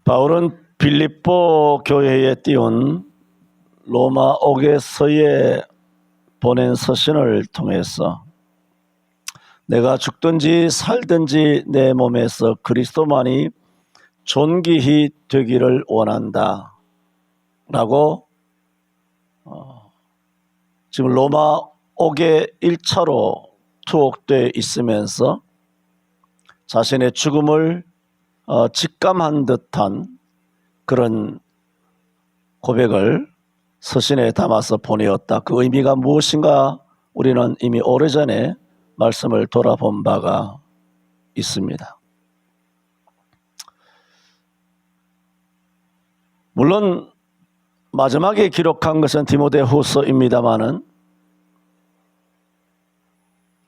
바울은 빌립보 교회에 띄운 로마 옥에서의 보낸 서신을 통해서 내가 죽든지 살든지 내 몸에서 그리스도만이 존귀히 되기를 원한다 라고 지금 로마 옥에 1차로 투옥되어 있으면서 자신의 죽음을 직감한 듯한 그런 고백을 서신에 담아서 보내었다. 그 의미가 무엇인가 우리는 이미 오래전에 말씀을 돌아본 바가 있습니다. 물론 마지막에 기록한 것은 디모데후서입니다마는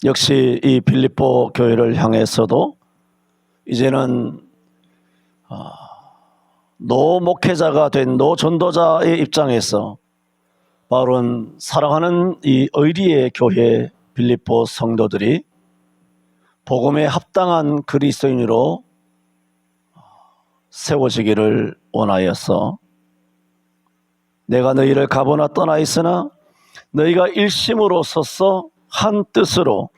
역시 이 빌립보 교회를 향해서도 이제는 노목회자가 된 노전도자의 입장에서 바울은 사랑하는 이 의리의 교회 빌립보 성도들이 복음에 합당한 그리스도인으로 세워지기를 원하여서 내가 너희를 가보나 떠나 있으나 너희가 일심으로 서서 한 뜻으로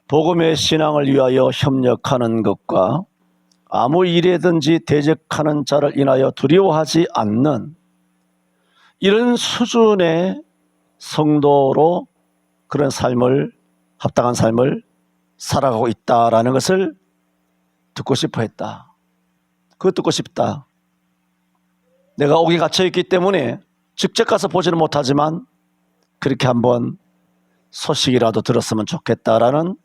복음의 신앙을 위하여 협력하는 것과 아무 일에든지 대적하는 자를 인하여 두려워하지 않는 이런 수준의 성도로 그런 삶을, 합당한 삶을 살아가고 있다라는 것을 듣고 싶어 했다. 그거 듣고 싶다. 내가 옥에 갇혀 있기 때문에 직접 가서 보지는 못하지만 그렇게 한번 소식이라도 들었으면 좋겠다라는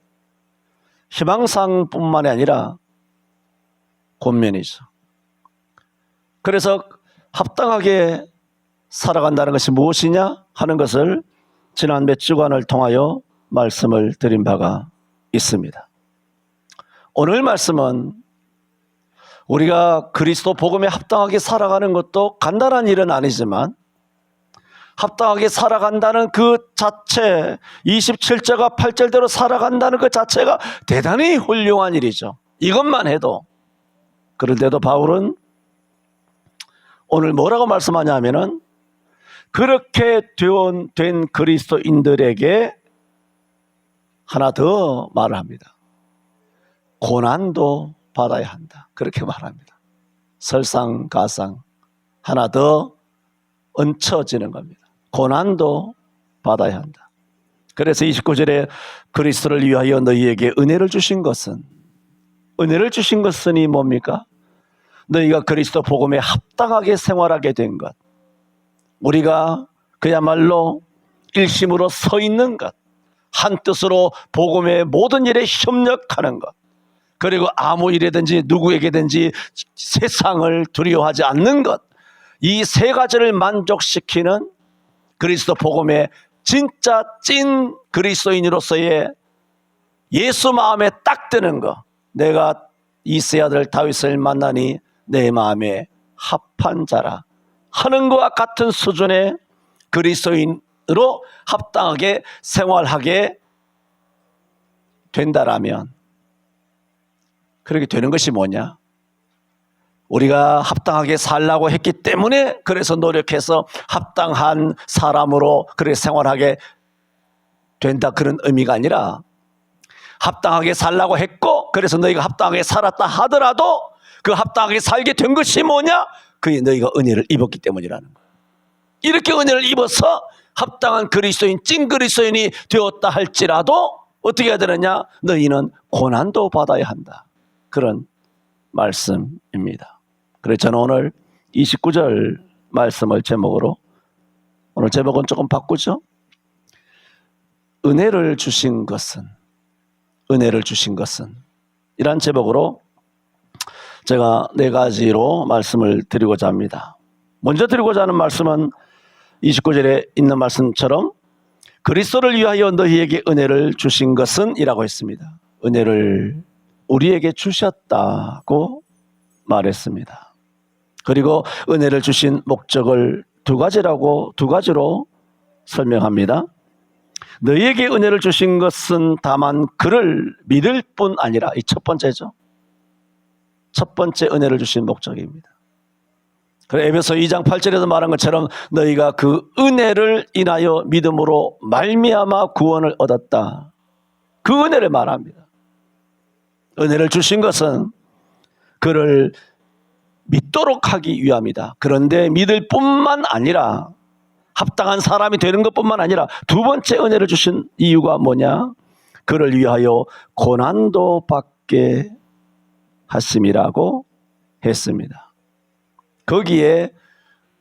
희망사항뿐만이 아니라 권면이죠. 그래서 합당하게 살아간다는 것이 무엇이냐 하는 것을 지난 몇 주간을 통하여 말씀을 드린 바가 있습니다. 오늘 말씀은 우리가 그리스도 복음에 합당하게 살아가는 것도 간단한 일은 아니지만 합당하게 살아간다는 그 자체, 27절과 8절대로 살아간다는 그 자체가 대단히 훌륭한 일이죠. 이것만 해도. 그런데도 바울은 오늘 뭐라고 말씀하냐면은 그렇게 된 그리스도인들에게 하나 더 말을 합니다. 고난도 받아야 한다. 그렇게 말합니다. 설상가상 하나 더 얹혀지는 겁니다. 고난도 받아야 한다. 그래서 29절에 그리스도를 위하여 너희에게 은혜를 주신 것은 이 뭡니까? 너희가 그리스도 복음에 합당하게 생활하게 된 것. 우리가 그야말로 일심으로 서 있는 것. 한 뜻으로 복음의 모든 일에 협력하는 것. 그리고 아무 일에든지 누구에게든지 세상을 두려워하지 않는 것. 이 세 가지를 만족시키는 그리스도 복음의 진짜 찐 그리스도인으로서의 예수 마음에 딱 드는 것. 내가 이새의 아들 다윗을 만나니 내 마음에 합한 자라 하는 것과 같은 수준의 그리스도인으로 합당하게 생활하게 된다라면 그렇게 되는 것이 뭐냐? 우리가 합당하게 살라고 했기 때문에 그래서 노력해서 합당한 사람으로 그렇게 생활하게 된다 그런 의미가 아니라 합당하게 살라고 했고 그래서 너희가 합당하게 살았다 하더라도 그 합당하게 살게 된 것이 뭐냐? 그게 너희가 은혜를 입었기 때문이라는 거예요. 이렇게 은혜를 입어서 합당한 그리스도인, 찐 그리스도인이 되었다 할지라도 어떻게 해야 되느냐? 너희는 고난도 받아야 한다. 그런 말씀입니다. 그래서 저는 오늘 29절 말씀을 제목으로, 오늘 제목은 조금 바꾸죠? 은혜를 주신 것은 이란 제목으로 제가 네 가지로 말씀을 드리고자 합니다. 먼저 드리고자 하는 말씀은 29절에 있는 말씀처럼 그리스도를 위하여 너희에게 은혜를 주신 것은 이라고 했습니다. 은혜를 우리에게 주셨다고 말했습니다. 그리고 은혜를 주신 목적을 두 가지로 설명합니다. 너희에게 은혜를 주신 것은 다만 그를 믿을 뿐 아니라, 이 첫 번째죠. 첫 번째 은혜를 주신 목적입니다. 그래 에베소 2장 8절에서 말한 것처럼 너희가 그 은혜를 인하여 믿음으로 말미암아 구원을 얻었다. 그 은혜를 말합니다. 은혜를 주신 것은 그를 믿도록 하기 위함이다. 그런데 믿을 뿐만 아니라 합당한 사람이 되는 것뿐만 아니라 두 번째 은혜를 주신 이유가 뭐냐? 그를 위하여 고난도 받게 하심이라고 했습니다. 거기에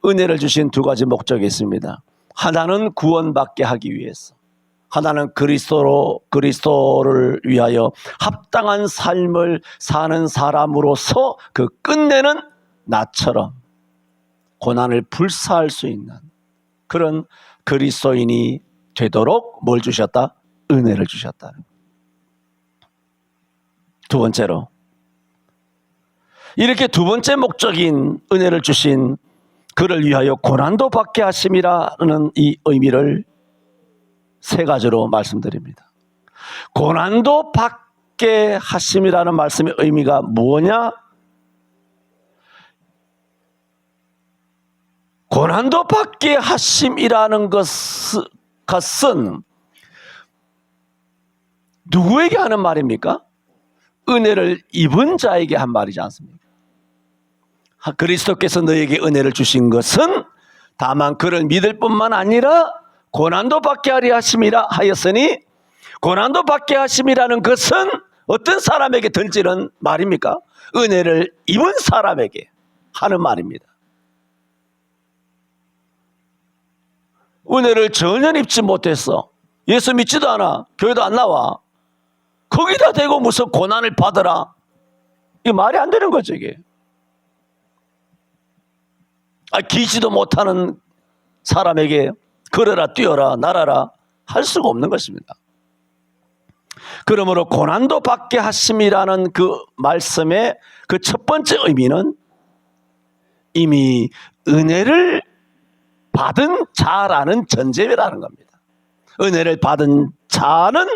은혜를 주신 두 가지 목적이 있습니다. 하나는 구원받게 하기 위해서, 하나는 그리스도를 위하여 합당한 삶을 사는 사람으로서 그 끝내는 나처럼 고난을 불사할 수 있는 그런 그리스도인이 되도록 뭘 주셨다? 은혜를 주셨다. 두 번째로, 이렇게 두 번째 목적인 은혜를 주신 그를 위하여 고난도 받게 하심이라는 이 의미를 세 가지로 말씀드립니다. 고난도 받게 하심이라는 말씀의 의미가 뭐냐? 고난도 받게 하심이라는 것은 누구에게 하는 말입니까? 은혜를 입은 자에게 한 말이지 않습니까? 그리스도께서 너에게 은혜를 주신 것은 다만 그를 믿을 뿐만 아니라 고난도 받게 하려 하심이라 하였으니, 고난도 받게 하심이라는 것은 어떤 사람에게 던지는 말입니까? 은혜를 입은 사람에게 하는 말입니다. 은혜를 전혀 입지 못했어. 예수 믿지도 않아. 교회도 안 나와. 거기다 대고 무슨 고난을 받으라. 이게 말이 안 되는 거죠, 이게. 기지도 못하는 사람에게 걸어라, 뛰어라, 날아라 할 수가 없는 것입니다. 그러므로 고난도 받게 하심이라는 그 말씀의 그 첫 번째 의미는 이미 은혜를 받은 자라는 전제라는 겁니다. 은혜를 받은 자는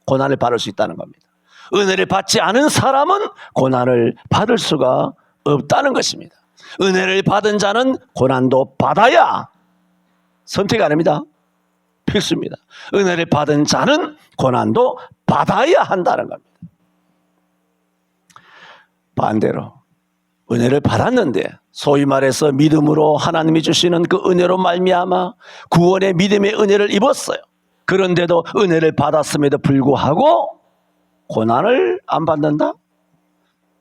고난을 받을 수 있다는 겁니다. 은혜를 받지 않은 사람은 고난을 받을 수가 없다는 것입니다. 은혜를 받은 자는 고난도 받아야, 선택이 아닙니다. 필수입니다. 은혜를 받은 자는 고난도 받아야 한다는 겁니다. 반대로 은혜를 받았는데 소위 말해서 믿음으로 하나님이 주시는 그 은혜로 말미암아 구원의 믿음의 은혜를 입었어요. 그런데도 은혜를 받았음에도 불구하고 고난을 안 받는다?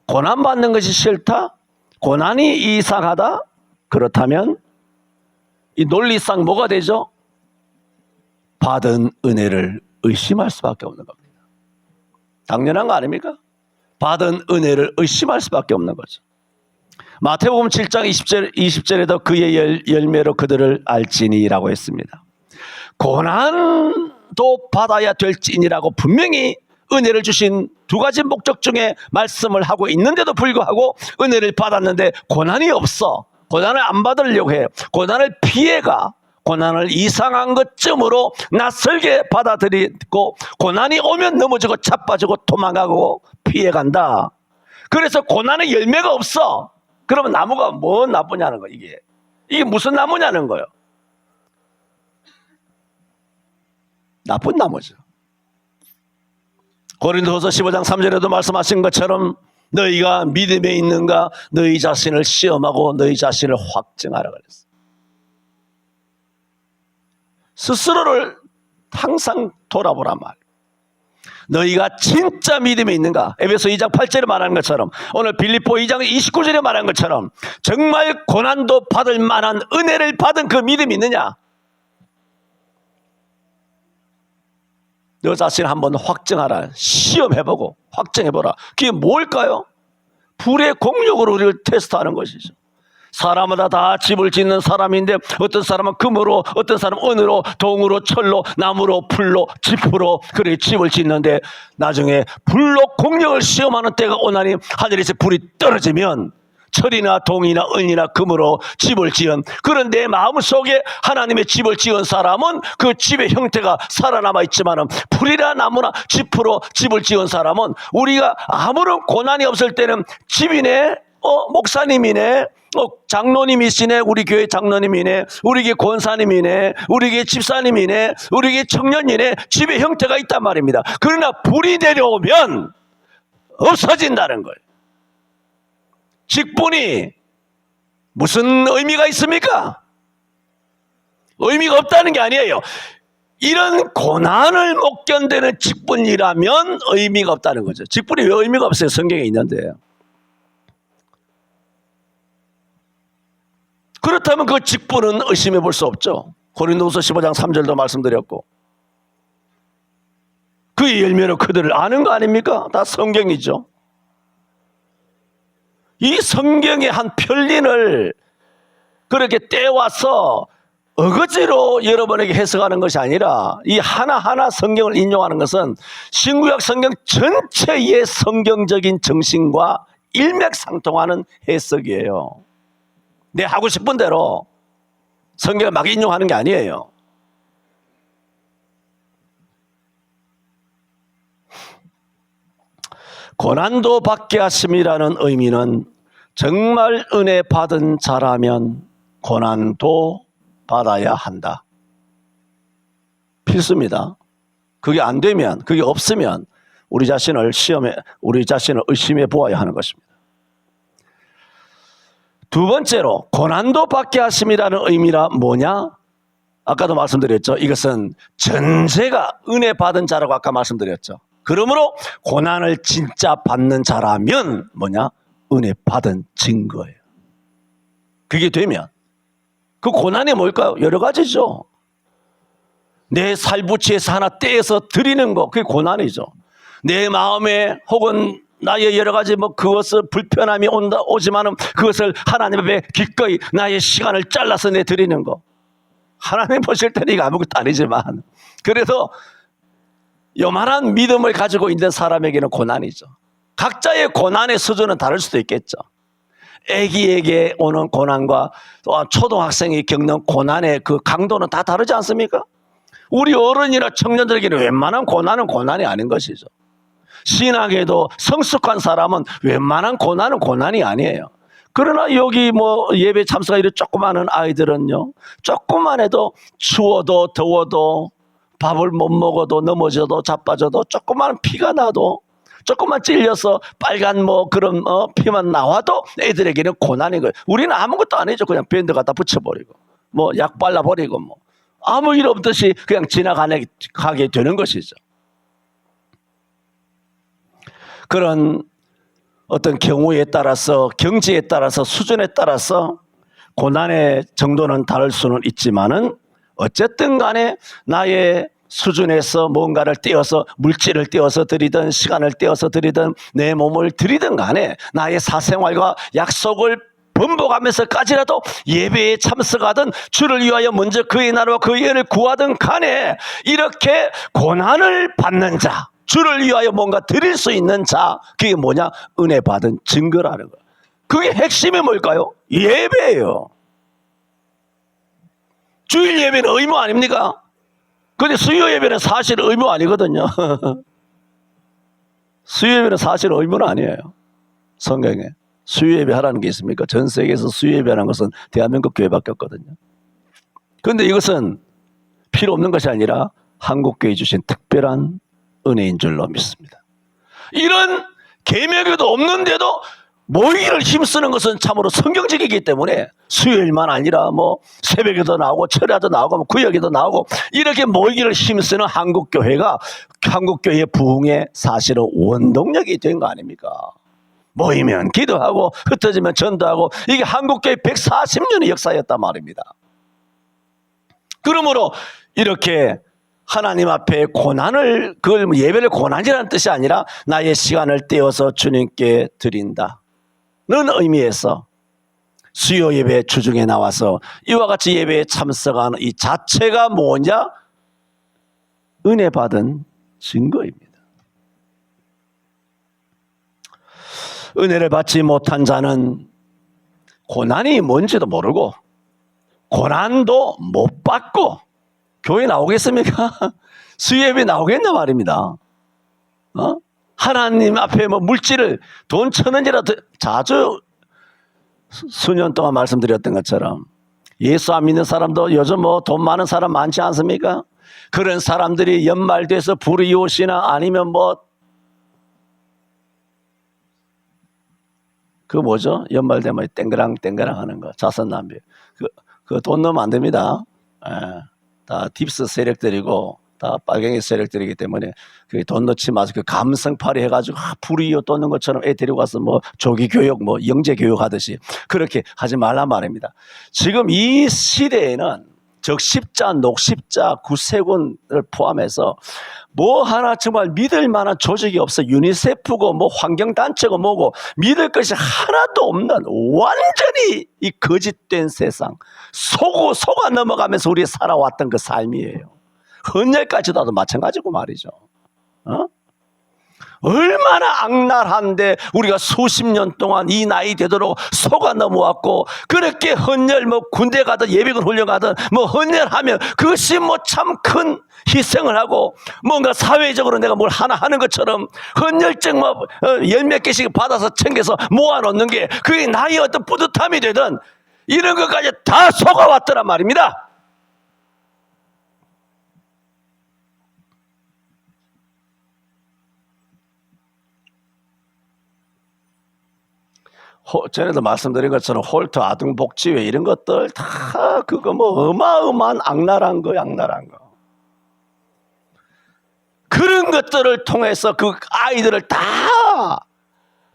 고난 받는 것이 싫다? 고난이 이상하다? 그렇다면 이 논리상 뭐가 되죠? 받은 은혜를 의심할 수밖에 없는 겁니다. 당연한 거 아닙니까? 받은 은혜를 의심할 수밖에 없는 거죠. 마태복음 7장 20절에도 그의 열매로 그들을 알지니라고 했습니다. 고난도 받아야 될지니라고 분명히 은혜를 주신 두 가지 목적 중에 말씀을 하고 있는데도 불구하고 은혜를 받았는데 고난이 없어. 고난을 안 받으려고 해. 고난을 피해가. 고난을 이상한 것쯤으로 낯설게 받아들이고 고난이 오면 넘어지고 자빠지고 도망가고 피해간다. 그래서 고난의 열매가 없어. 그러면 나무가 뭐 나쁘냐는 거예요. 이게 무슨 나무냐는 거예요. 나쁜 나무죠. 고린도후서 15장 3절에도 말씀하신 것처럼 너희가 믿음에 있는가 너희 자신을 시험하고 너희 자신을 확증하라 그랬어요. 스스로를 항상 돌아보란 말. 너희가 진짜 믿음에 있는가? 에베소 2장 8절에 말하는 것처럼, 오늘 빌립보 2장 29절에 말하는 것처럼 정말 고난도 받을 만한 은혜를 받은 그 믿음이 있느냐? 너 자신을 한번 확증하라. 시험해보고 확증해보라. 그게 뭘까요? 불의 공력으로 우리를 테스트하는 것이죠. 사람마다 다 집을 짓는 사람인데 어떤 사람은 금으로, 어떤 사람은 은으로, 동으로, 철로, 나무로, 풀로, 짚으로 그렇게 집을 짓는데 나중에 불로 공력을 시험하는 때가 오나니 하늘에서 불이 떨어지면 철이나 동이나 은이나 금으로 집을 지은, 그런 내 마음속에 하나님의 집을 지은 사람은 그 집의 형태가 살아남아 있지만 풀이나 나무나 짚으로 집을 지은 사람은 우리가 아무런 고난이 없을 때는 집이네 목사님이네, 장로님이시네, 우리 교회 장로님이네, 우리 교회 권사님이네, 우리 교회 집사님이네, 우리 교회 청년이네, 집에 형태가 있단 말입니다. 그러나 불이 내려오면 없어진다는 거예요. 직분이 무슨 의미가 있습니까? 의미가 없다는 게 아니에요. 이런 고난을 못 견디는 직분이라면 의미가 없다는 거죠. 직분이 왜 의미가 없어요? 성경에 있는데요. 그렇다면 그 직분은 의심해 볼 수 없죠. 고린도후서 15장 3절도 말씀드렸고, 그의 열매로 그들을 아는 거 아닙니까? 다 성경이죠. 이 성경의 한 편린을 그렇게 떼와서 어거지로 여러분에게 해석하는 것이 아니라 이 하나하나 성경을 인용하는 것은 신구약 성경 전체의 성경적인 정신과 일맥상통하는 해석이에요. 내 하고 싶은 대로 성경을 막 인용하는 게 아니에요. 고난도 받게 하심이라는 의미는 정말 은혜 받은 자라면 고난도 받아야 한다. 필수입니다. 그게 안 되면, 그게 없으면 우리 자신을 의심해 보아야 하는 것입니다. 두 번째로 고난도 받게 하심이라는 의미라 뭐냐? 아까도 말씀드렸죠. 이것은 전체가 은혜 받은 자라고 아까 말씀드렸죠. 그러므로 고난을 진짜 받는 자라면 뭐냐? 은혜 받은 증거예요. 그게 되면 그 고난이 뭘까요? 여러 가지죠. 내 살부치에서 하나 떼서 드리는 거, 그게 고난이죠. 내 마음에 혹은 나의 여러 가지 그것을 불편함이 오지만은 그것을 하나님 앞에 기꺼이 나의 시간을 잘라서 내 드리는 거. 하나님 보실 때는 이거 아무것도 아니지만 그래서 요만한 믿음을 가지고 있는 사람에게는 고난이죠. 각자의 고난의 수준은 다를 수도 있겠죠. 아기에게 오는 고난과 초등학생이 겪는 고난의 그 강도는 다 다르지 않습니까? 우리 어른이나 청년들에게는 웬만한 고난은 고난이 아닌 것이죠. 신학에도 성숙한 사람은 웬만한 고난은 고난이 아니에요. 그러나 여기 예배 참석하는 조그마한 아이들은요, 조금만 해도 추워도 더워도 밥을 못 먹어도 넘어져도 자빠져도 조그마한 피가 나도 조금만 찔려서 빨간 그런 피만 나와도 애들에게는 고난인 거예요. 우리는 아무것도 안 해죠. 그냥 밴드 갖다 붙여버리고 약 발라버리고 아무 일 없듯이 그냥 지나가게 되는 것이죠. 그런 어떤 경우에 따라서 경지에 따라서 수준에 따라서 고난의 정도는 다를 수는 있지만은 어쨌든 간에 나의 수준에서 뭔가를 떼어서 물질을 떼어서 드리든 시간을 떼어서 드리든 내 몸을 드리든 간에 나의 사생활과 약속을 번복하면서까지라도 예배에 참석하든 주를 위하여 먼저 그의 나라와 그의 의를 구하든 간에 이렇게 고난을 받는 자, 주를 위하여 뭔가 드릴 수 있는 자, 그게 뭐냐? 은혜 받은 증거라는 거예요. 그게 핵심이 뭘까요? 예배예요. 주일 예배는 의무 아닙니까? 근데 수요 예배는 사실 의무 아니거든요. 수요 예배는 사실 의무는 아니에요. 성경에 수요 예배 하라는 게 있습니까? 전 세계에서 수요 예배라는 것은 대한민국 교회밖에 없거든요. 그런데 이것은 필요 없는 것이 아니라 한국교회 주신 특별한 은혜인 줄로 믿습니다. 이런 계명에도 없는데도 모이기를 힘쓰는 것은 참으로 성경적이기 때문에 수요일만 아니라 새벽에도 나오고 철야도 나오고 구역에도 나오고 이렇게 모이기를 힘쓰는 한국교회가 한국교회의 부흥의 사실은 원동력이 된 거 아닙니까? 모이면 기도하고 흩어지면 전도하고 이게 한국교회 140년의 역사였단 말입니다. 그러므로 이렇게 하나님 앞에 고난을, 그걸 예배를 고난이라는 뜻이 아니라 나의 시간을 떼어서 주님께 드린다는 의미에서 수요 예배 주중에 나와서 이와 같이 예배에 참석하는 이 자체가 뭐냐? 은혜 받은 증거입니다. 은혜를 받지 못한 자는 고난이 뭔지도 모르고 고난도 못 받고 교회 나오겠습니까? 수요예배 나오겠나 말입니다. 하나님 앞에 물질을 돈 1,000원이라도 자주 수년 동안 말씀드렸던 것처럼 예수 안 믿는 사람도 요즘 뭐 돈 많은 사람 많지 않습니까? 그런 사람들이 연말돼서 불이웃이나 아니면 뭐 그 뭐죠? 연말 되면 땡그랑 하는 거 자선 낭비. 그 돈 넣으면 안 됩니다. 예, 다 딥스 세력들이고 다 빨갱이 세력들이기 때문에 그 돈 넣지 마세요. 그 감성팔이 해가지고 불이웃 돕는 것처럼 애 데리고 가서 뭐 조기 교육, 뭐 영재 교육 하듯이 그렇게 하지 말란 말입니다. 지금 이 시대에는 적십자, 녹십자, 구세군을 포함해서 뭐 하나 정말 믿을 만한 조직이 없어. 유니세프고 뭐 환경단체고 뭐고 믿을 것이 하나도 없는 완전히 이 거짓된 세상, 속아 넘어가면서 우리 살아왔던 그 삶이에요. 헌혈까지도 마찬가지고 말이죠. 얼마나 악랄한데 우리가 수십 년 동안 이 나이 되도록 속아 넘어왔고, 그렇게 헌혈 뭐 군대 가든 예비군 훈련 가든 뭐 헌혈하면 그것이 뭐 참 큰 희생을 하고 뭔가 사회적으로 내가 뭘 하나 하는 것처럼 헌혈증 뭐 열 몇 개씩 받아서 챙겨서 모아놓는 게 그게 나의 어떤 뿌듯함이 되든 이런 것까지 다 속아왔더란 말입니다. 전에도 말씀드린 것처럼 홀트 아동복지회 이런 것들 다 그거 뭐 어마어마한 악랄한 거. 그런 것들을 통해서 그 아이들을 다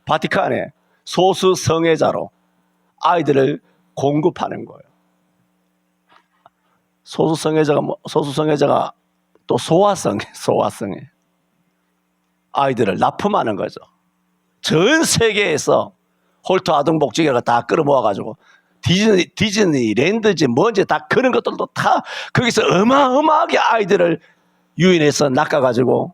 바티칸에 소수 성애자로 아이들을 공급하는 거예요. 소수 성애자가 또 소아성애 아이들을 납품하는 거죠. 전 세계에서 홀트 아동복지회가 다 끌어모아가지고 디즈니랜드지 뭔지 다 그런 것들도 다 거기서 어마어마하게 아이들을 유인해서 낚아가지고,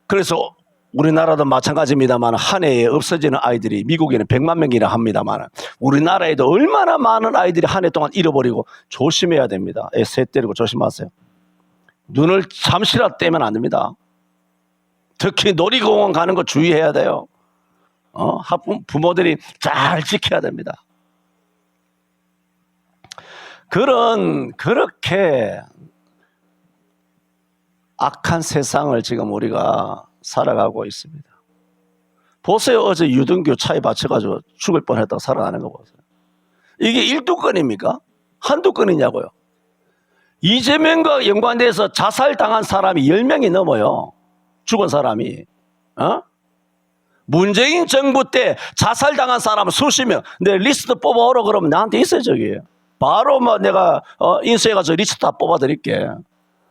그래서 우리나라도 마찬가지입니다만 한 해에 없어지는 아이들이 미국에는 100만 명이라 합니다만 우리나라에도 얼마나 많은 아이들이 한 해 동안 잃어버리고 조심해야 됩니다. 애 새 때리고 조심하세요. 눈을 잠시라도 떼면 안 됩니다. 특히 놀이공원 가는 거 주의해야 돼요. 부모들이 잘 지켜야 됩니다. 그렇게 악한 세상을 지금 우리가 살아가고 있습니다. 보세요. 어제 유등교 차에 받쳐가지고 죽을 뻔했다가 살아나는 거 보세요. 이게 1두건입니까? 한두 건이냐고요. 이재명과 연관돼서 자살당한 사람이 10명이 넘어요. 죽은 사람이. 문재인 정부 때 자살당한 사람 수십 명, 내 리스트 뽑아오라 그러면 나한테 있어요, 저기. 바로 뭐 내가 인수해가지고 리스트 다 뽑아드릴게.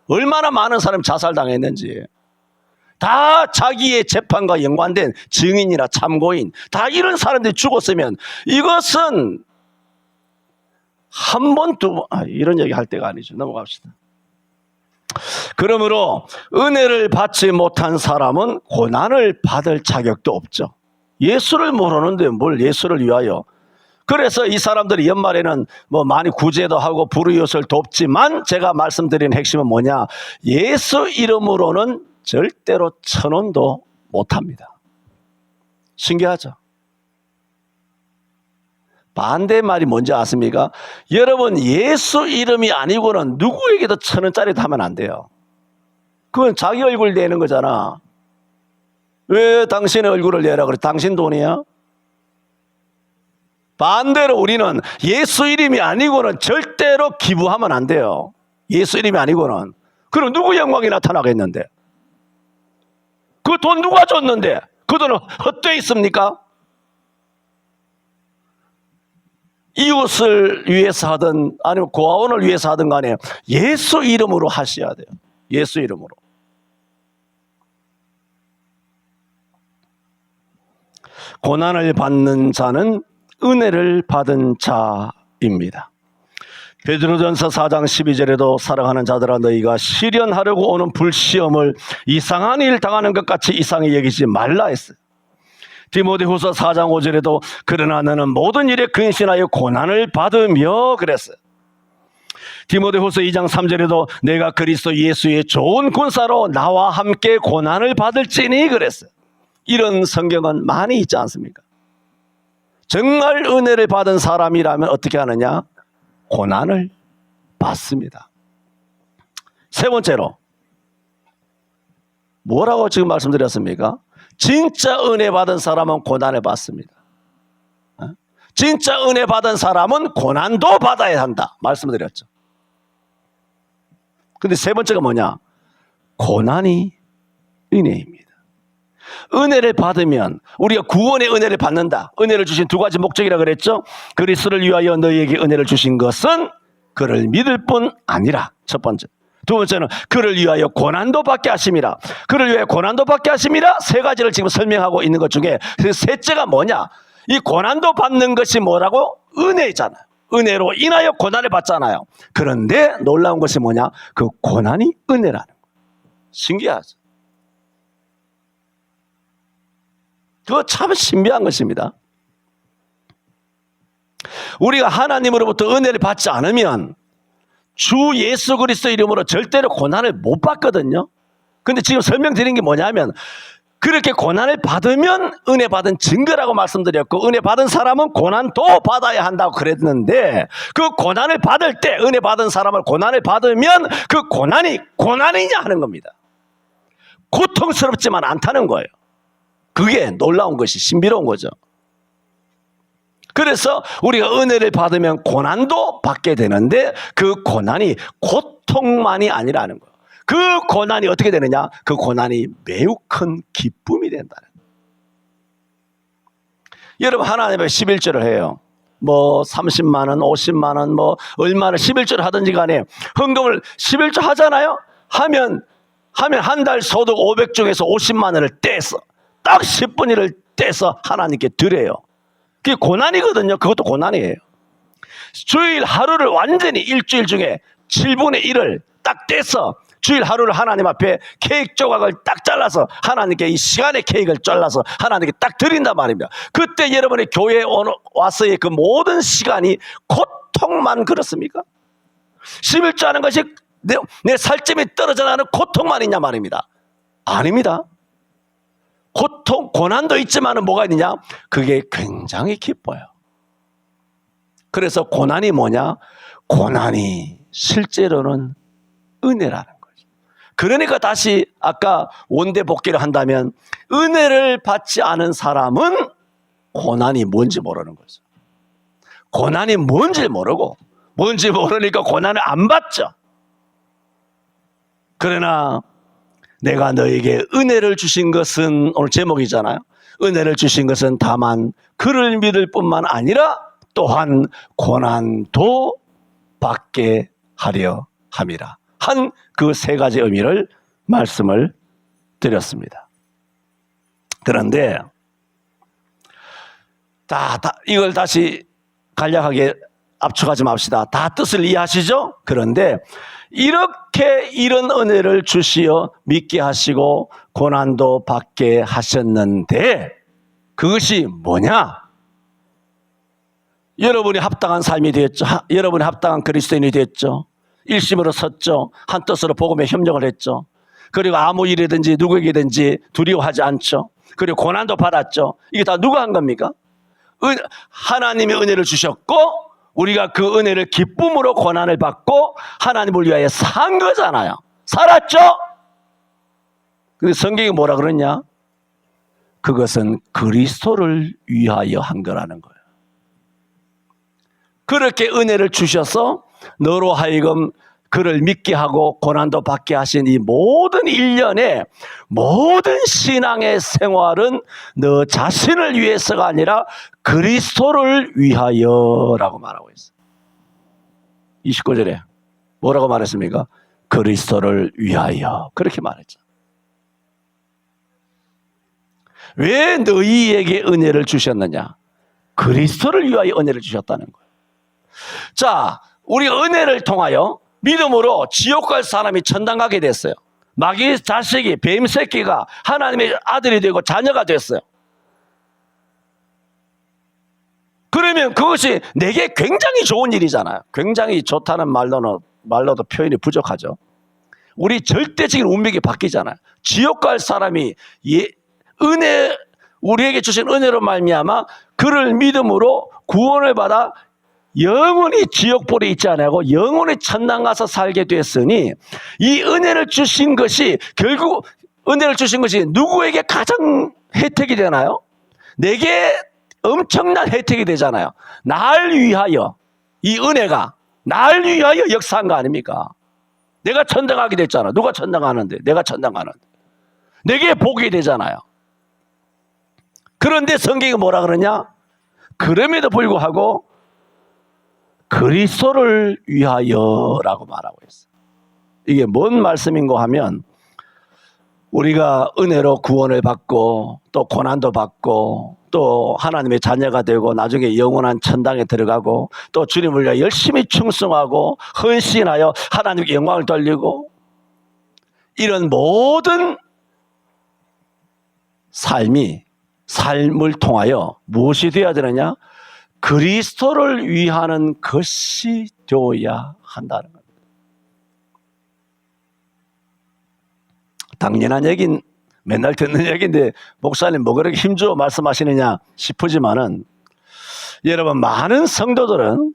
얼마나 많은 사람이 자살당했는지. 다 자기의 재판과 연관된 증인이나 참고인, 다 이런 사람들이 죽었으면 이것은 한 번, 두 번, 이런 얘기 할 때가 아니죠. 넘어갑시다. 그러므로 은혜를 받지 못한 사람은 고난을 받을 자격도 없죠. 예수를 모르는데 뭘 예수를 위하여. 그래서 이 사람들이 연말에는 뭐 많이 구제도 하고 불의웃을 돕지만 제가 말씀드린 핵심은 뭐냐? 예수 이름으로는 절대로 천원도 못합니다. 신기하죠? 반대말이 뭔지 아십니까? 여러분, 예수 이름이 아니고는 누구에게도 1,000원짜리도 하면 안 돼요. 그건 자기 얼굴 내는 거잖아. 왜 당신의 얼굴을 내라 그래? 당신 돈이야? 반대로 우리는 예수 이름이 아니고는 절대로 기부하면 안 돼요. 예수 이름이 아니고는. 그럼 누구 영광이 나타나겠는데? 그 돈 누가 줬는데? 그 돈은 헛되어 있습니까? 이웃을 위해서 하든 아니면 고아원을 위해서 하든 간에 예수 이름으로 하셔야 돼요. 예수 이름으로. 고난을 받는 자는 은혜를 받은 자입니다. 베드로전서 4장 12절에도 사랑하는 자들아 너희가 시련하려고 오는 불시험을 이상한 일 당하는 것 같이 이상히 여기지 말라 했어요. 디모데후서 4장 5절에도 그러나 너는 모든 일에 근신하여 고난을 받으며 그랬어요. 디모데후서 2장 3절에도 내가 그리스도 예수의 좋은 군사로 나와 함께 고난을 받을지니 그랬어요. 이런 성경은 많이 있지 않습니까? 정말 은혜를 받은 사람이라면 어떻게 하느냐? 고난을 받습니다. 세 번째로 뭐라고 지금 말씀드렸습니까? 진짜 은혜 받은 사람은 고난을 받습니다. 진짜 은혜 받은 사람은 고난도 받아야 한다 말씀드렸죠. 근데 세 번째가 뭐냐? 고난이 은혜입니다. 은혜를 받으면 우리가 구원의 은혜를 받는다. 은혜를 주신 두 가지 목적이라 그랬죠. 그리스도를 위하여 너희에게 은혜를 주신 것은 그를 믿을 뿐 아니라. 첫 번째. 두 번째는 그를 위하여 고난도 받게 하심이라. 그를 위하여 고난도 받게 하심이라. 세 가지를 지금 설명하고 있는 것 중에 셋째가 뭐냐? 이 고난도 받는 것이 뭐라고? 은혜잖아요. 은혜로 인하여 고난을 받잖아요. 그런데 놀라운 것이 뭐냐? 그 고난이 은혜라는 거예요. 신기하죠. 그거 참 신비한 것입니다. 우리가 하나님으로부터 은혜를 받지 않으면 주 예수 그리스도 이름으로 절대로 고난을 못 받거든요. 근데 지금 설명드린 게 뭐냐면 그렇게 고난을 받으면 은혜 받은 증거라고 말씀드렸고, 은혜 받은 사람은 고난도 받아야 한다고 그랬는데, 그 고난을 받을 때 은혜 받은 사람을 고난을 받으면 그 고난이 고난이냐 하는 겁니다. 고통스럽지만 않다는 거예요. 그게 놀라운 것이 신비로운 거죠. 그래서 우리가 은혜를 받으면 고난도 받게 되는데 그 고난이 고통만이 아니라는 거예요. 그 고난이 어떻게 되느냐? 그 고난이 매우 큰 기쁨이 된다는 거예요. 여러분 하나님 앞에 11조를 해요. 뭐 30만 원, 50만 원, 뭐 얼마나 11조를 하든지 간에 헌금을 11조 하잖아요. 하면 한 달 소득 500 중에서 50만 원을 떼서 딱 10분의 1을 떼서 하나님께 드려요. 그게 고난이거든요. 그것도 고난이에요. 주일 하루를 완전히 일주일 중에 7분의 1을 딱 떼서 주일 하루를 하나님 앞에 케이크 조각을 딱 잘라서 하나님께 이 시간의 케이크를 잘라서 하나님께 딱 드린단 말입니다. 그때 여러분의 교회에 와서의 그 모든 시간이 고통만 그렇습니까? 11조 하는 것이 내 살점이 떨어져 나가는 고통만 있냐 말입니다. 아닙니다. 고난도 있지만 뭐가 있느냐? 그게 굉장히 기뻐요. 그래서 고난이 뭐냐? 고난이 실제로는 은혜라는 거죠. 그러니까 다시 아까 원대 복귀를 한다면 은혜를 받지 않은 사람은 고난이 뭔지 모르는 거죠. 고난이 뭔지 모르고 뭔지 모르니까 고난을 안 받죠. 그러나 내가 너에게 은혜를 주신 것은 오늘 제목이잖아요. 은혜를 주신 것은 다만 그를 믿을 뿐만 아니라 또한 고난도 받게 하려 함이라. 한 그 세 가지 의미를 말씀을 드렸습니다. 그런데 이걸 다시 간략하게 압축하지 맙시다. 다 뜻을 이해하시죠? 그런데 이렇게 이런 은혜를 주시어 믿게 하시고 고난도 받게 하셨는데 그것이 뭐냐? 여러분이 합당한 삶이 되었죠. 여러분이 합당한 그리스도인이 되었죠. 일심으로 섰죠. 한 뜻으로 복음에 협력을 했죠. 그리고 아무 일이든지 누구에게든지 두려워하지 않죠. 그리고 고난도 받았죠. 이게 다 누가 한 겁니까? 하나님의 은혜를 주셨고 우리가 그 은혜를 기쁨으로 고난을 받고 하나님을 위하여 산 거잖아요. 살았죠? 근데 성경이 뭐라 그러냐? 그것은 그리스도를 위하여 한 거라는 거예요. 그렇게 은혜를 주셔서 너로 하여금 그를 믿게 하고 고난도 받게 하신 이 모든 일련의 모든 신앙의 생활은 너 자신을 위해서가 아니라 그리스도를 위하여라고 말하고 있어요. 29절에 뭐라고 말했습니까? 그리스도를 위하여 그렇게 말했죠. 왜 너희에게 은혜를 주셨느냐? 그리스도를 위하여 은혜를 주셨다는 거예요. 자, 우리가 은혜를 통하여 믿음으로 지옥 갈 사람이 천당 가게 됐어요. 마귀 자식이 뱀 새끼가 하나님의 아들이 되고 자녀가 됐어요. 그러면 그것이 내게 굉장히 좋은 일이잖아요. 굉장히 좋다는 말로도 표현이 부족하죠. 우리 절대적인 운명이 바뀌잖아요. 지옥 갈 사람이 은혜 우리에게 주신 은혜로 말미암아 그를 믿음으로 구원을 받아 영원히 지옥불에 있지 아니하고 영원히 천당 가서 살게 됐으니 이 은혜를 주신 것이 결국 은혜를 주신 것이 누구에게 가장 혜택이 되나요? 내게 엄청난 혜택이 되잖아요. 날 위하여 이 은혜가 날 위하여 역사한 거 아닙니까? 내가 천당 가게 됐잖아. 누가 천당 가는데? 내가 천당 가는데. 내게 복이 되잖아요. 그런데 성경이 뭐라 그러냐? 그럼에도 불구하고 그리스도를 위하여라고 말하고 있어요. 이게 뭔 말씀인고 하면 우리가 은혜로 구원을 받고 또 고난도 받고 또 하나님의 자녀가 되고 나중에 영원한 천당에 들어가고 또 주님을 위해 열심히 충성하고 헌신하여 하나님께 영광을 돌리고 이런 모든 삶을 통하여 무엇이 되어야 되느냐? 그리스도를 위하는 것이 되어야 한다는 겁니다. 당연한 얘기는 맨날 듣는 얘기인데 목사님 뭐 그렇게 힘주어 말씀하시느냐 싶으지만은 여러분 많은 성도들은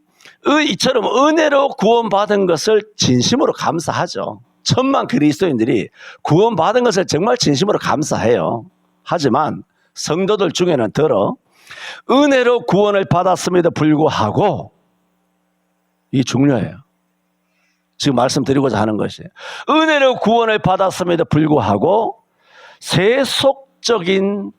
이처럼 은혜로 구원받은 것을 진심으로 감사하죠. 천만 그리스도인들이 구원받은 것을 정말 진심으로 감사해요. 하지만 성도들 중에는 은혜로 구원을 받았음에도 불구하고 이게 중요해요. 지금 말씀드리고자 하는 것이 은혜로 구원을 받았음에도 불구하고 세속적인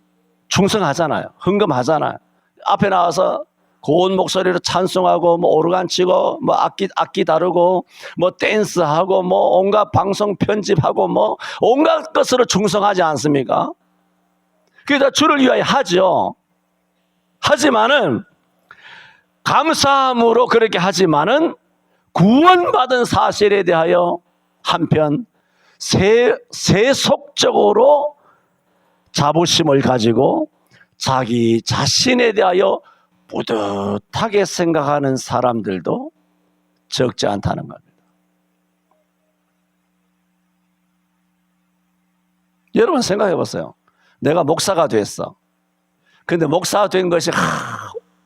충성하잖아요. 헌금하잖아요. 앞에 나와서 고운 목소리로 찬송하고 뭐 오르간 치고 뭐 악기 다루고 뭐 댄스하고 뭐 온갖 방송 편집하고 뭐 온갖 것으로 충성하지 않습니까? 그게 다 주를 위하여 하죠. 하지만은 감사함으로 그렇게 하지만은 구원받은 사실에 대하여 한편 세속적으로 자부심을 가지고 자기 자신에 대하여 뿌듯하게 생각하는 사람들도 적지 않다는 겁니다. 여러분 생각해 보세요. 내가 목사가 됐어. 근데 목사가 된 것이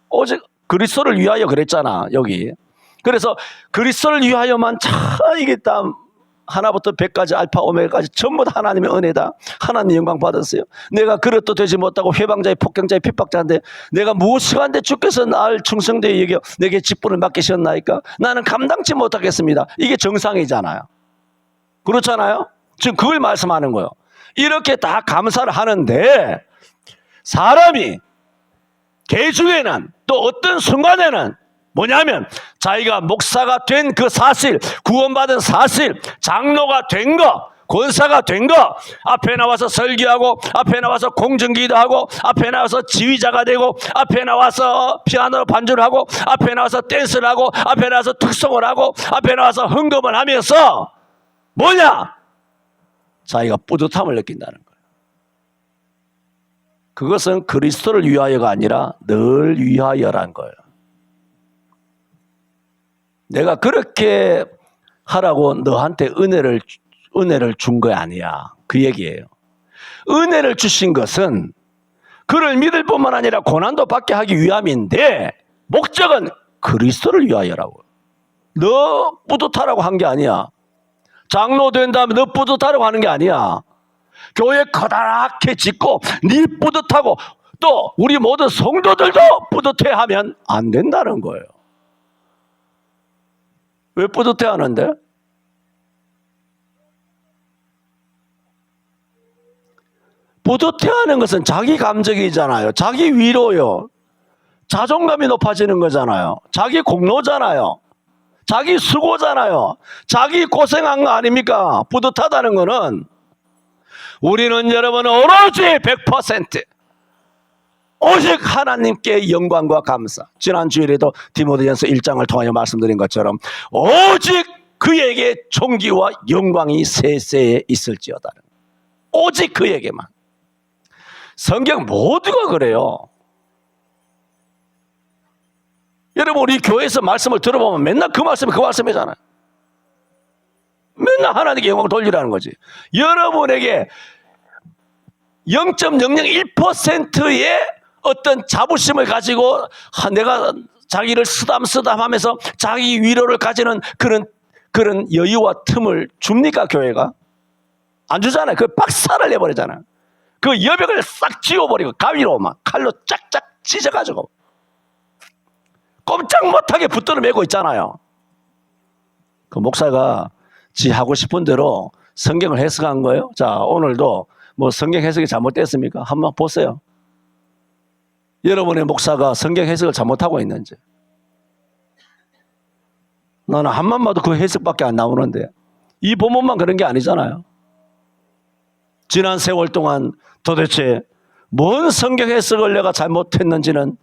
오직 그리스도를 위하여 그랬잖아 여기. 그래서 그리스도를 위하여만 이게 다 하나부터 100까지 알파 오메가까지 전부 다 하나님의 은혜다. 하나님 영광 받았어요. 내가 그릇도 되지 못하고 회방자의 폭경자의 핍박자인데 내가 무엇이간데 주께서 날 충성되이 여겨 내게 직분을 맡기셨나이까? 나는 감당치 못하겠습니다. 이게 정상이잖아요. 그렇잖아요. 지금 그걸 말씀하는 거예요. 이렇게 다 감사를 하는데 사람이 개 중에는 또 어떤 순간에는 뭐냐면 자기가 목사가 된 그 사실, 구원받은 사실, 장로가 된 거, 권사가 된 거, 앞에 나와서 설교하고 앞에 나와서 공정기도하고 앞에 나와서 지휘자가 되고 앞에 나와서 피아노로 반주를 하고 앞에 나와서 댄스를 하고 앞에 나와서 특송을 하고 앞에 나와서 헌금을 하면서 뭐냐? 자기가 뿌듯함을 느낀다는 거예요. 그것은 그리스도를 위하여가 아니라 늘 위하여란 거예요. 내가 그렇게 하라고 너한테 은혜를 준 거 아니야. 그 얘기예요. 은혜를 주신 것은 그를 믿을 뿐만 아니라 고난도 받게 하기 위함인데 목적은 그리스도를 위하여라고. 너 뿌듯하라고 한 게 아니야. 장로 된 다음에 너 뿌듯하라고 하는 게 아니야. 교회 커다랗게 짓고 네 뿌듯하고 또 우리 모든 성도들도 뿌듯해하면 안 된다는 거예요. 왜 뿌듯해하는데? 뿌듯해하는 것은 자기 감정이잖아요. 자기 위로요. 자존감이 높아지는 거잖아요. 자기 공로잖아요. 자기 수고잖아요. 자기 고생한 거 아닙니까? 뿌듯하다는 거는 우리는 여러분 오로지 100% 오직 하나님께 영광과 감사. 지난 주일에도 디모데전서 1장을 통하여 말씀드린 것처럼 오직 그에게 존귀와 영광이 세세에 있을지어다는 오직 그에게만. 성경 모두가 그래요. 여러분 우리 교회에서 말씀을 들어보면 맨날 그 말씀이잖아요. 맨날 하나님께 영광을 돌리라는 거지. 여러분에게 0.001%의 어떤 자부심을 가지고 내가 자기를 쓰담쓰담하면서 자기 위로를 가지는 그런 여유와 틈을 줍니까 교회가? 안 주잖아요. 그 박살을 내버리잖아요. 그 여백을 싹 지워버리고 가위로 막 칼로 짝짝 찢어가지고 꼼짝 못하게 붙들어 매고 있잖아요. 그 목사가 지 하고 싶은 대로 성경을 해석한 거예요. 자, 오늘도 뭐 성경 해석이 잘못됐습니까? 한번 보세요. 여러분의 목사가 성경 해석을 잘못하고 있는지. 나는 한번 봐도 그 해석밖에 안 나오는데 이 본문만 그런 게 아니잖아요. 지난 세월 동안 도대체 뭔 성경 해석을 내가 잘못했는지는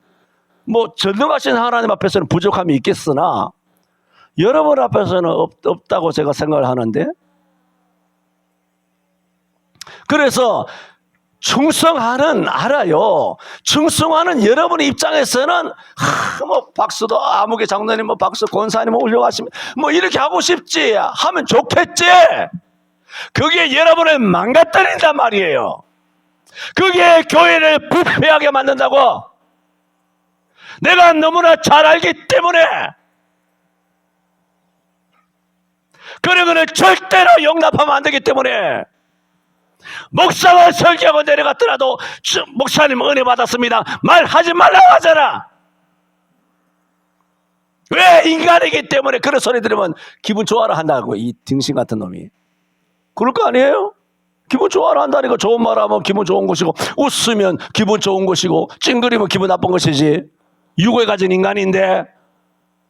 뭐 전능하신 하나님 앞에서는 부족함이 있겠으나 여러분 앞에서는 없다고 제가 생각을 하는데, 그래서 충성하는 알아요. 충성하는 여러분의 입장에서는 뭐 박수도 아무개 장로님 뭐 박수 권사님 뭐 올려가시면 뭐 이렇게 하고 싶지 하면 좋겠지. 그게 여러분을 망가뜨린단 말이에요. 그게 교회를 부패하게 만든다고. 내가 너무나 잘 알기 때문에 그런 거는 절대로 용납하면 안 되기 때문에 목사가 설교하고 내려갔더라도 목사님 은혜 받았습니다 말하지 말라고 하잖아. 왜? 인간이기 때문에 그런 소리 들으면 기분 좋아라 한다고. 이 등신 같은 놈이 그럴 거 아니에요? 기분 좋아라 한다니까. 좋은 말 하면 기분 좋은 것이고 웃으면 기분 좋은 것이고 찡그리면 기분 나쁜 것이지. 유고에 가진 인간인데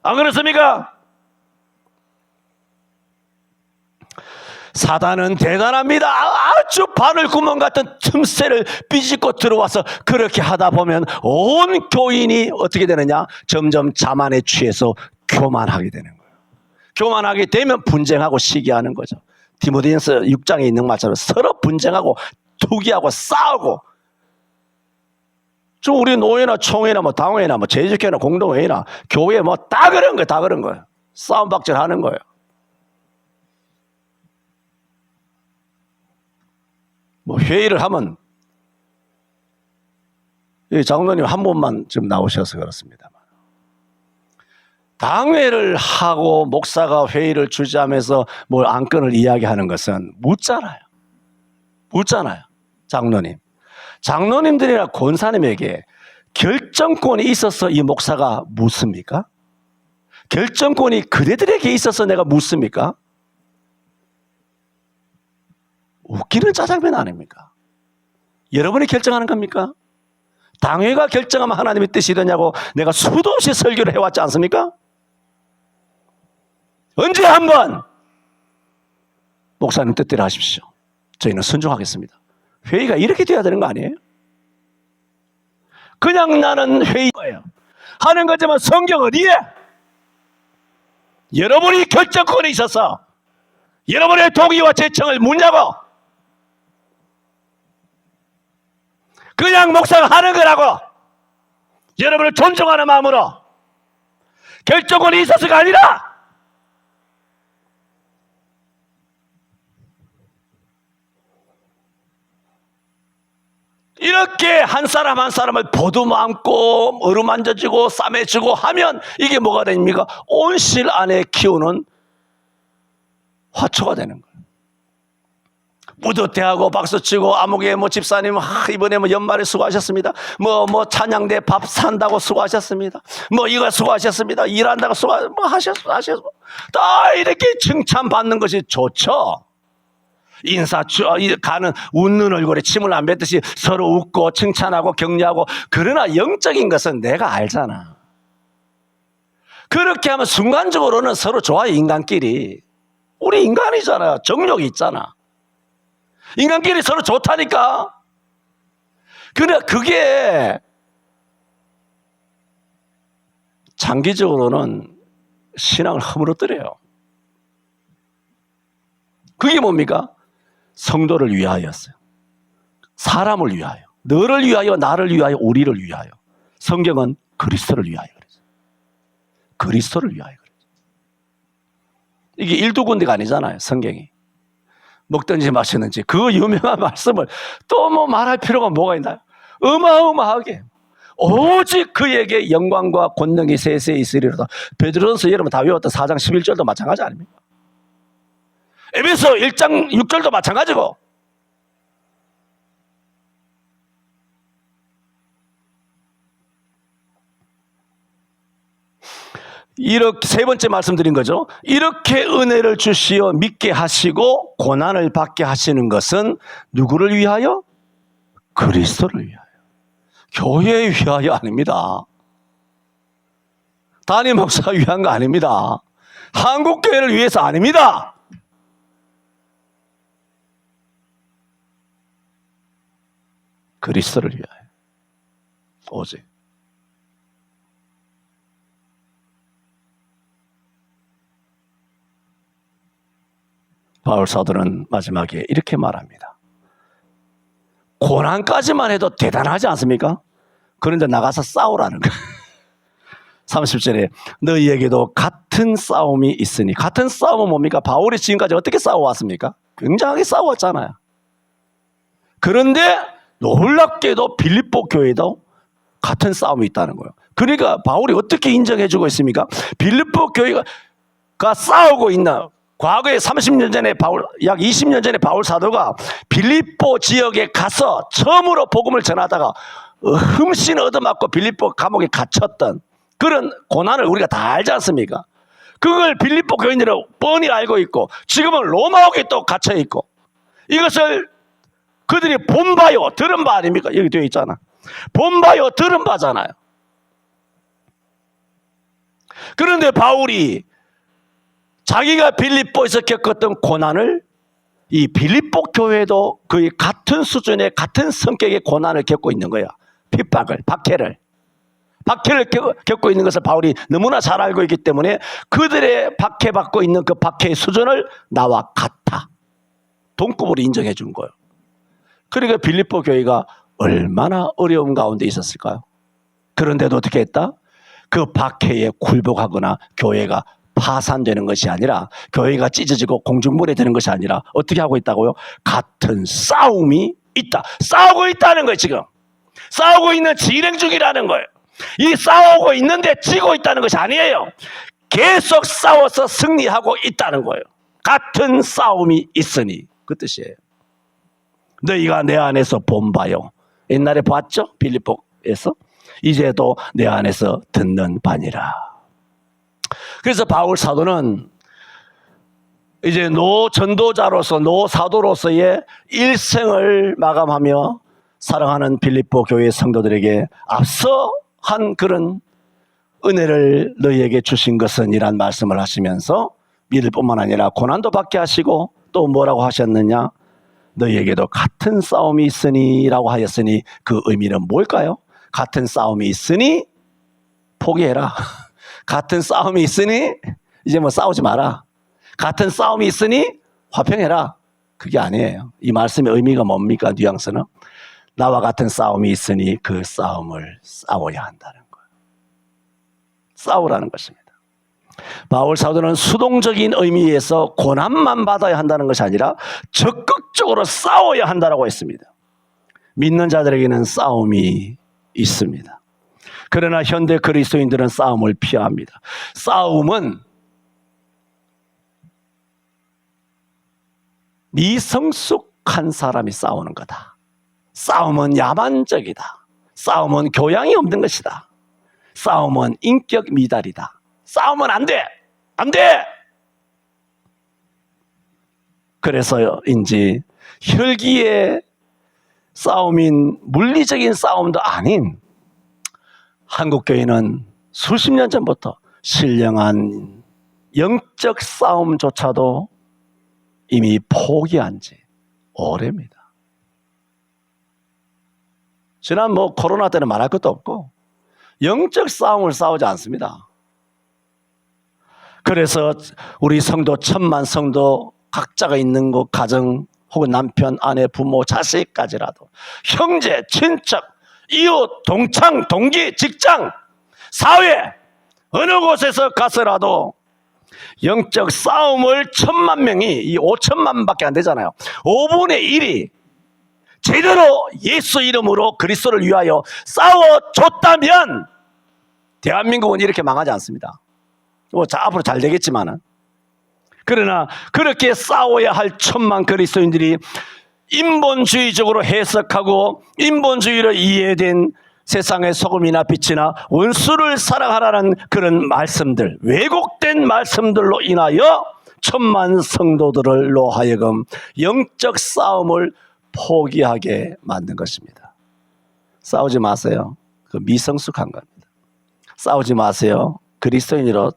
안 그렇습니까? 사단은 대단합니다. 아주 바늘구멍 같은 틈새를 비집고 들어와서 그렇게 하다 보면 온 교인이 어떻게 되느냐? 점점 자만에 취해서 교만하게 되는 거예요. 교만하게 되면 분쟁하고 시기하는 거죠. 디모데전서 6장에 있는 말처럼 서로 분쟁하고 투기하고 싸우고. 저 우리 노회나 총회나 뭐 당회나 뭐 제주교회나 공동회의나 교회 뭐 다 그런 거예요. 다 그런 거예요. 싸움박질 하는 거예요. 뭐 회의를 하면 장로님 한 분만 좀 나오셔서 그렇습니다만, 당회를 하고 목사가 회의를 주재하면서 뭘 안건을 이야기하는 것은 묻잖아요. 장로님들이나 권사님에게 결정권이 있어서 이 목사가 묻습니까? 결정권이 그대들에게 있어서 내가 묻습니까? 웃기는 짜장면 아닙니까? 여러분이 결정하는 겁니까? 당회가 결정하면 하나님의 뜻이 되냐고 내가 수도 없이 설교를 해왔지 않습니까? 언제 한번 목사님 뜻대로 하십시오. 저희는 순종하겠습니다. 회의가 이렇게 돼야 되는 거 아니에요? 그냥 나는 회의예요. 하는 거지만 성경 어디에? 여러분이 결정권에 있어서 여러분의 동의와 제청을 묻냐고. 그냥 목사가 하는 거라고. 여러분을 존중하는 마음으로. 결정권이 있어서가 아니라 이렇게 한 사람 한 사람을 보듬안고 어루만져주고 싸매주고 하면 이게 뭐가 됩니까? 온실 안에 키우는 화초가 되는 거예요. 뿌듯해하고 박수치고 아무개 뭐 집사님 이번에 뭐 연말에 수고하셨습니다. 뭐 찬양대 밥 산다고 수고하셨습니다. 뭐 이거 수고하셨습니다. 일한다고 하셨어. 다 이렇게 칭찬받는 것이 좋죠. 가는 웃는 얼굴에 침을 안 뱉듯이 서로 웃고 칭찬하고 격려하고. 그러나 영적인 것은 내가 알잖아. 그렇게 하면 순간적으로는 서로 좋아요. 인간끼리. 우리 인간이잖아요. 정욕이 있잖아. 인간끼리 서로 좋다니까. 그래, 그게 장기적으로는 신앙을 허물어뜨려요. 그게 뭡니까? 성도를 위하여였어요. 사람을 위하여. 너를 위하여, 나를 위하여, 우리를 위하여. 성경은 그리스도를 위하여 그랬어요. 그리스도를 위하여 그랬어요. 이게 일두 군데가 아니잖아요. 성경이. 먹든지 마시는지 그 유명한 말씀을 또 뭐 말할 필요가 뭐가 있나요? 어마어마하게 오직 그에게 영광과 권능이 세세에 있으리로다. 베드로전서 여러분 다 외웠던 4장 11절도 마찬가지 아닙니까? 에베소 1장 6절도 마찬가지고. 이렇게 세 번째 말씀드린 거죠. 이렇게 은혜를 주시어 믿게 하시고 고난을 받게 하시는 것은 누구를 위하여? 그리스도를 위하여. 교회에 위하여 아닙니다. 담임 목사 위한 거 아닙니다. 한국교회를 위해서 아닙니다. 그리스도를 위하여. 오직. 바울 사도는 마지막에 이렇게 말합니다. 고난까지만 해도 대단하지 않습니까? 그런데 나가서 싸우라는 거예요. 30절에 너희에게도 같은 싸움이 있으니. 같은 싸움은 뭡니까? 바울이 지금까지 어떻게 싸워왔습니까? 굉장하게 싸웠잖아요. 그런데 놀랍게도 빌립보 교회도 같은 싸움이 있다는 거예요. 그러니까 바울이 어떻게 인정해주고 있습니까? 빌립보 교회가 싸우고 있나? 과거에 30년 전에 약 20년 전에 바울 사도가 빌립보 지역에 가서 처음으로 복음을 전하다가 흠씬 얻어맞고 빌립보 감옥에 갇혔던 그런 고난을 우리가 다 알지 않습니까? 그걸 빌립보 교인들은 뻔히 알고 있고 지금은 로마옥에 또 갇혀 있고 이것을 그들이 본 바요 들은 바 아닙니까? 여기 되어 있잖아. 본 바요 들은 바잖아요. 그런데 바울이 자기가 빌립보에서 겪었던 고난을 이 빌립보 교회도 거의 같은 수준의 같은 성격의 고난을 겪고 있는 거야. 핍박을, 박해를 겪고 있는 것을 바울이 너무나 잘 알고 있기 때문에 그들의 박해받고 있는 그 박해의 수준을 나와 같아. 동급으로 인정해 준 거예요. 그러니까 빌립보 교회가 얼마나 어려움 가운데 있었을까요? 그런데도 어떻게 했다? 그 박해에 굴복하거나 교회가 파산되는 것이 아니라 교회가 찢어지고 공중분해 되는 것이 아니라 어떻게 하고 있다고요? 같은 싸움이 있다. 싸우고 있다는 거예요. 지금 싸우고 있는 진행 중이라는 거예요. 이 싸우고 있는데 지고 있다는 것이 아니에요. 계속 싸워서 승리하고 있다는 거예요. 같은 싸움이 있으니 그 뜻이에요. 너희가 내 안에서 본 바요. 옛날에 봤죠? 빌립보에서. 이제도 내 안에서 듣는 바니라. 그래서 바울 사도는 이제 노전도자로서 노사도로서의 일생을 마감하며 사랑하는 빌립보 교회 성도들에게 앞서 한 그런 은혜를 너희에게 주신 것은 이란 말씀을 하시면서 믿을 뿐만 아니라 고난도 받게 하시고 또 뭐라고 하셨느냐? 너희에게도 같은 싸움이 있으니 라고 하였으니 그 의미는 뭘까요? 같은 싸움이 있으니 포기해라. 같은 싸움이 있으니 이제 뭐 싸우지 마라. 같은 싸움이 있으니 화평해라. 그게 아니에요. 이 말씀의 의미가 뭡니까? 뉘앙스는 나와 같은 싸움이 있으니 그 싸움을 싸워야 한다는 거예요. 싸우라는 것입니다. 바울 사도는 수동적인 의미에서 고난만 받아야 한다는 것이 아니라 적극적으로 싸워야 한다고 했습니다. 믿는 자들에게는 싸움이 있습니다. 그러나 현대 그리스도인들은 싸움을 피합니다. 싸움은 미성숙한 사람이 싸우는 거다. 싸움은 야만적이다. 싸움은 교양이 없는 것이다. 싸움은 인격 미달이다. 싸우면 안 돼! 안 돼! 그래서인지 혈기의 싸움인 물리적인 싸움도 아닌 한국교회는 수십 년 전부터 신령한 영적 싸움조차도 이미 포기한 지 오래입니다. 지난 코로나 때는 말할 것도 없고 영적 싸움을 싸우지 않습니다. 그래서 우리 성도 1000만 성도 각자가 있는 곳 가정 혹은 남편, 아내, 부모, 자식까지라도 형제, 친척, 이웃, 동창, 동기, 직장, 사회 어느 곳에서 가서라도 영적 싸움을 1,000만 명이, 이 5천만밖에 안 되잖아요. 5분의 1이 제대로 예수 이름으로 그리스도를 위하여 싸워줬다면 대한민국은 이렇게 망하지 않습니다. 앞으로 잘 되겠지만은. 그러나 그렇게 싸워야 할 1,000만 그리스도인들이 인본주의적으로 해석하고 인본주의로 이해된 세상의 소금이나 빛이나 원수를 사랑하라는 그런 말씀들, 왜곡된 말씀들로 인하여 1,000만 성도들로 하여금 영적 싸움을 포기하게 만든 것입니다. 싸우지 마세요. 그 미성숙한 겁니다. 싸우지 마세요. 그리스도인으로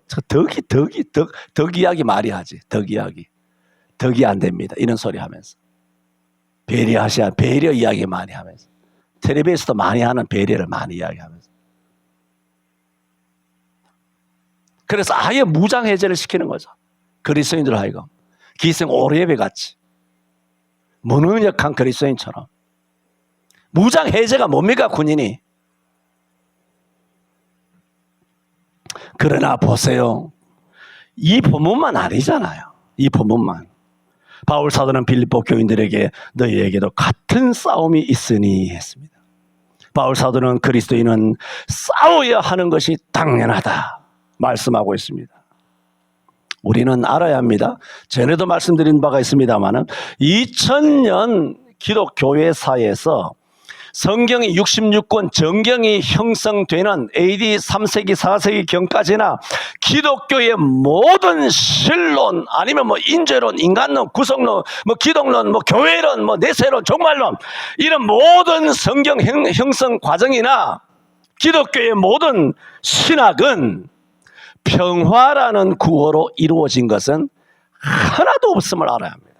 덕 이야기 많이 하지. 덕 이야기. 덕이 안 됩니다. 이런 소리 하면서. 배려 이야기 많이 하면서. 텔레비에서도 많이 하는 배려를 많이 이야기하면서. 그래서 아예 무장해제를 시키는 거죠. 그리스도인들 하여금. 기생 오르예배 같이. 무능력한 그리스도인처럼. 무장해제가 뭡니까, 군인이? 그러나 보세요. 이 본문만 아니잖아요. 이 본문만. 바울 사도는 빌립보 교인들에게 너희에게도 같은 싸움이 있으니 했습니다. 바울 사도는 그리스도인은 싸워야 하는 것이 당연하다 말씀하고 있습니다. 우리는 알아야 합니다. 전에도 말씀드린 바가 있습니다만 2000년 기독교회사에서 성경이 66권 정경이 형성되는 AD 3세기 4세기 경까지나 기독교의 모든 신론 아니면 인재론, 인간론, 구속론, 기독론, 교회론, 내세론, 종말론 이런 모든 성경 형성 과정이나 기독교의 모든 신학은 평화라는 구호로 이루어진 것은 하나도 없음을 알아야 합니다.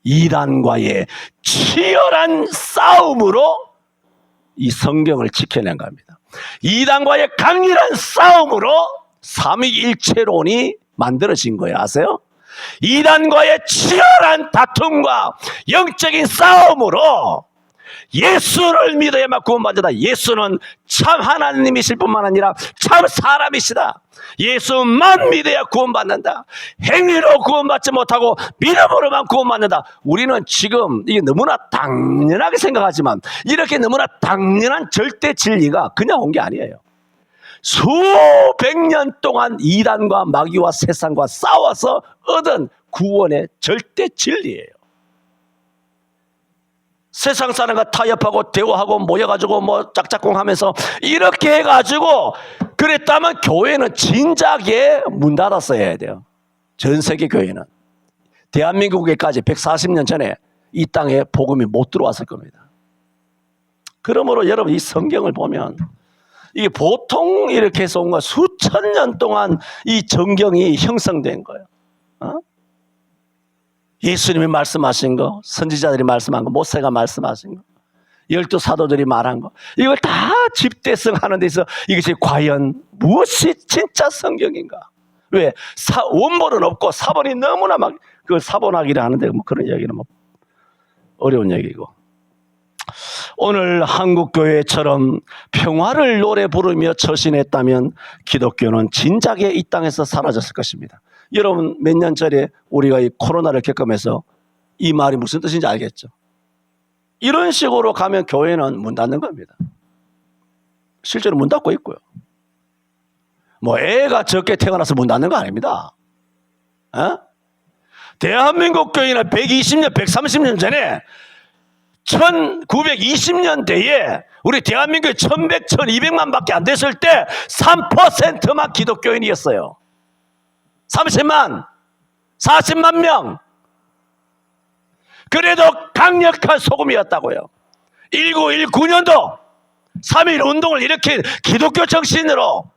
이단과의 치열한 싸움으로 이 성경을 지켜낸 겁니다. 이단과의 강렬한 싸움으로 삼위일체론이 만들어진 거예요. 아세요? 이단과의 치열한 다툼과 영적인 싸움으로 예수를 믿어야만 구원받는다. 예수는 참 하나님이실 뿐만 아니라 참 사람이시다. 예수만 믿어야 구원받는다. 행위로 구원받지 못하고 믿음으로만 구원받는다. 우리는 지금 이게 너무나 당연하게 생각하지만 이렇게 너무나 당연한 절대 진리가 그냥 온 게 아니에요. 수백 년 동안 이단과 마귀와 세상과 싸워서 얻은 구원의 절대 진리예요. 세상 사람과 타협하고 대화하고 모여가지고 짝짝꿍 하면서 이렇게 해가지고 그랬다면 교회는 진작에 문 닫았어야 해야 돼요. 전 세계 교회는. 대한민국에까지 140년 전에 이 땅에 복음이 못 들어왔을 겁니다. 그러므로 여러분 이 성경을 보면 이게 보통 이렇게 해서 온 거 수천 년 동안 이 정경이 형성된 거예요. 예수님이 말씀하신 거, 선지자들이 말씀한 거, 모세가 말씀하신 거, 12 사도들이 말한 거, 이걸 다 집대성하는 데서 이것이 과연 무엇이 진짜 성경인가? 왜? 원본은 없고 사본이 너무나 막 그걸 사본하기를 하는데 그런 얘기는 어려운 얘기고. 오늘 한국교회처럼 평화를 노래 부르며 처신했다면 기독교는 진작에 이 땅에서 사라졌을 것입니다. 여러분 몇 년 전에 우리가 이 코로나를 겪으면서 이 말이 무슨 뜻인지 알겠죠? 이런 식으로 가면 교회는 문 닫는 겁니다. 실제로 문 닫고 있고요. 애가 적게 태어나서 문 닫는 거 아닙니다. 대한민국 교회는 120년, 130년 전에 1920년대에 우리 대한민국에 1100, 1200만 밖에 안 됐을 때 3%만 기독교인이었어요. 30만, 40만 명. 그래도 강력한 소금이었다고요. 1919년도 3.1 운동을 일으킨 기독교 정신으로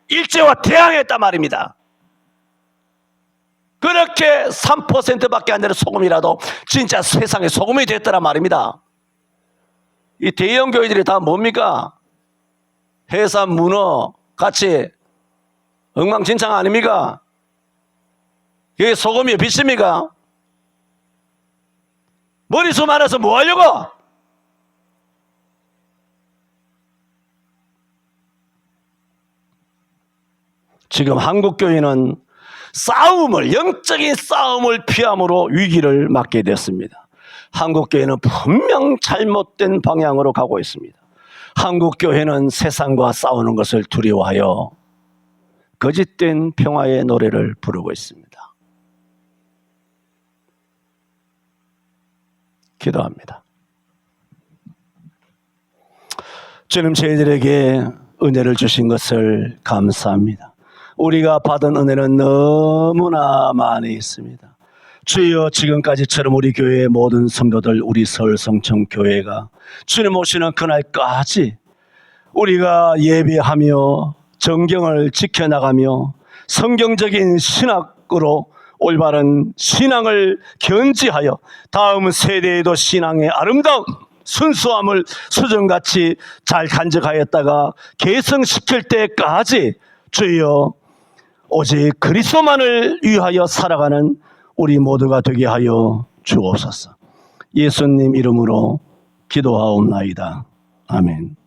일제와 대항했단 말입니다. 그렇게 3%밖에 안 되는 소금이라도 진짜 세상에 소금이 됐더란 말입니다. 이 대형 교회들이 다 뭡니까? 해산, 문어 같이 엉망진창 아닙니까? 이게 소금이 빛입니까? 머리숱 많아서 뭐 하려고? 지금 한국교회는 영적인 싸움을 피함으로 위기를 맞게 됐습니다. 한국교회는 분명 잘못된 방향으로 가고 있습니다. 한국교회는 세상과 싸우는 것을 두려워하여 거짓된 평화의 노래를 부르고 있습니다. 기도합니다. 주님, 저희들에게 은혜를 주신 것을 감사합니다. 우리가 받은 은혜는 너무나 많이 있습니다. 주여, 지금까지처럼 우리 교회의 모든 성도들, 우리 서울성천교회가 주님 오시는 그날까지 우리가 예배하며 정경을 지켜나가며 성경적인 신학으로 올바른 신앙을 견지하여 다음 세대에도 신앙의 아름다운 순수함을 수정같이 잘 간직하였다가 계승시킬 때까지 주여 오직 그리스도만을 위하여 살아가는 우리 모두가 되게 하여 주옵소서. 예수님 이름으로 기도하옵나이다. 아멘.